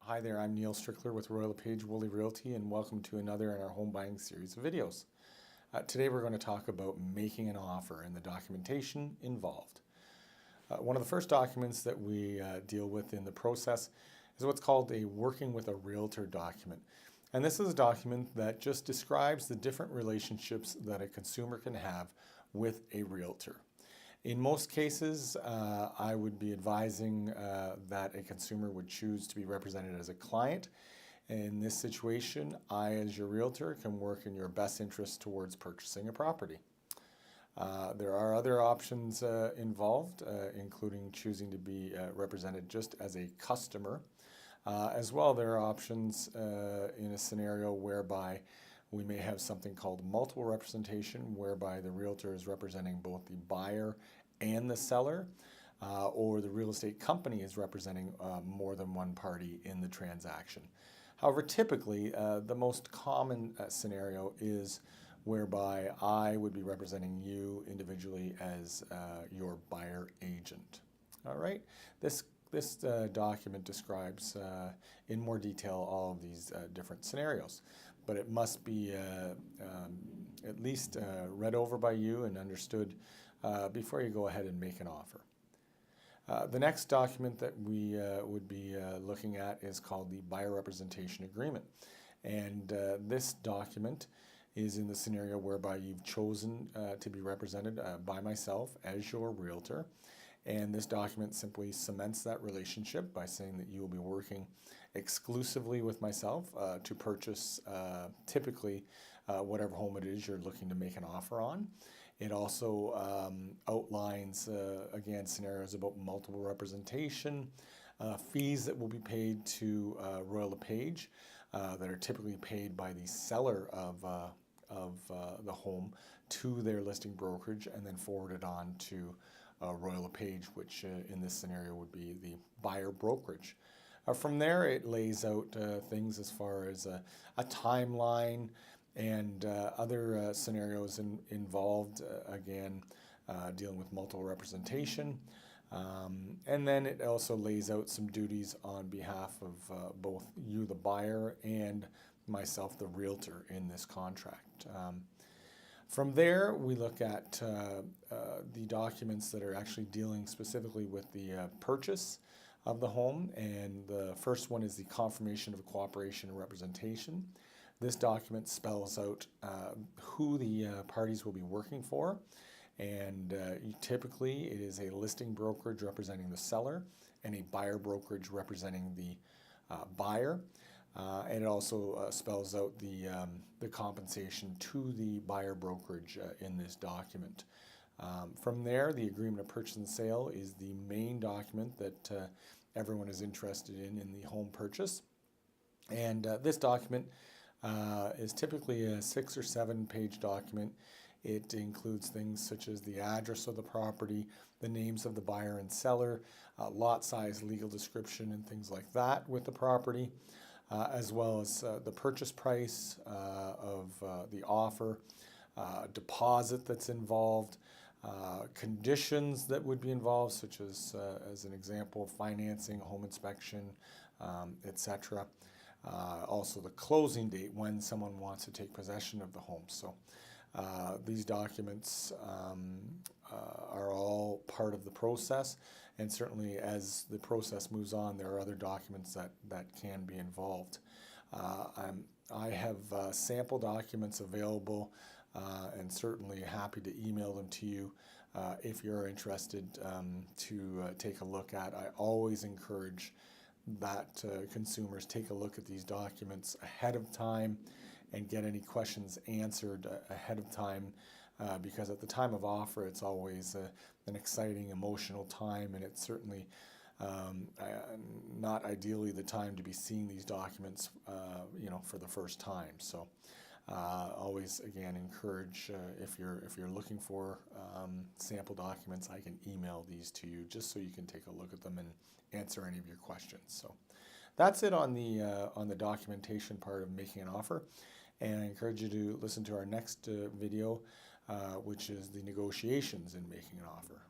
Hi there, I'm Neil Strickler with Royal LePage Woolley Realty, and welcome to another in our home buying series of videos. Today we're going to talk about making an offer and the documentation involved. One of the first documents that we deal with in the process is what's called a working with a realtor document. And this is a document that just describes the different relationships that a consumer can have with a realtor. In most cases, I would be advising that a consumer would choose to be represented as a client. In this situation, I, as your realtor, can work in your best interest towards purchasing a property. There are other options involved, including choosing to be represented just as a customer. As well, there are options in a scenario whereby we may have something called multiple representation, whereby the realtor is representing both the buyer and the seller, or the real estate company is representing more than one party in the transaction. However, typically, the most common scenario is whereby I would be representing you individually as your buyer agent. All right, this document describes in more detail all of these different scenarios, but it must be at least read over by you and understood before you go ahead and make an offer. The next document that we would be looking at is called the Buyer Representation Agreement. And this document is in the scenario whereby you've chosen to be represented by myself as your realtor. And this document simply cements that relationship by saying that you will be working exclusively with myself to purchase typically whatever home it is you're looking to make an offer on. It also outlines, again, scenarios about multiple representation, fees that will be paid to Royal LePage that are typically paid by the seller of the home to their listing brokerage and then forwarded on to Royal LePage, which in this scenario would be the buyer brokerage. From there, it lays out things as far as a timeline and other scenarios involved, again, dealing with multiple representation. And then it also lays out some duties on behalf of both you, the buyer, and myself, the realtor, in this contract. From there, we look at the documents that are actually dealing specifically with the purchase of the home, and the first one is the confirmation of cooperation and representation. This document spells out who the parties will be working for, and typically it is a listing brokerage representing the seller and a buyer brokerage representing the buyer. And it also spells out the compensation to the buyer brokerage in this document. From there, the agreement of purchase and sale is the main document that everyone is interested in the home purchase. And this document is typically a 6 or 7 page document. It includes things such as the address of the property, the names of the buyer and seller, lot size, legal description, and things like that with the property. As well as the purchase price of the offer, deposit that's involved, conditions that would be involved, such as an example, financing, home inspection, etc. Also the closing date, when someone wants to take possession of the home. So these documents are all part of the process, and certainly as the process moves on, there are other documents that can be involved. I have sample documents available and certainly happy to email them to you if you're interested to take a look at. I always encourage that consumers take a look at these documents ahead of time and get any questions answered ahead of time, because at the time of offer, it's always an exciting, emotional time, and it's certainly not ideally the time to be seeing these documents, for the first time. So, always again encourage if you're looking for sample documents, I can email these to you just so you can take a look at them and answer any of your questions. So, that's it on the documentation part of making an offer. And I encourage you to listen to our next video, which is the negotiations in making an offer.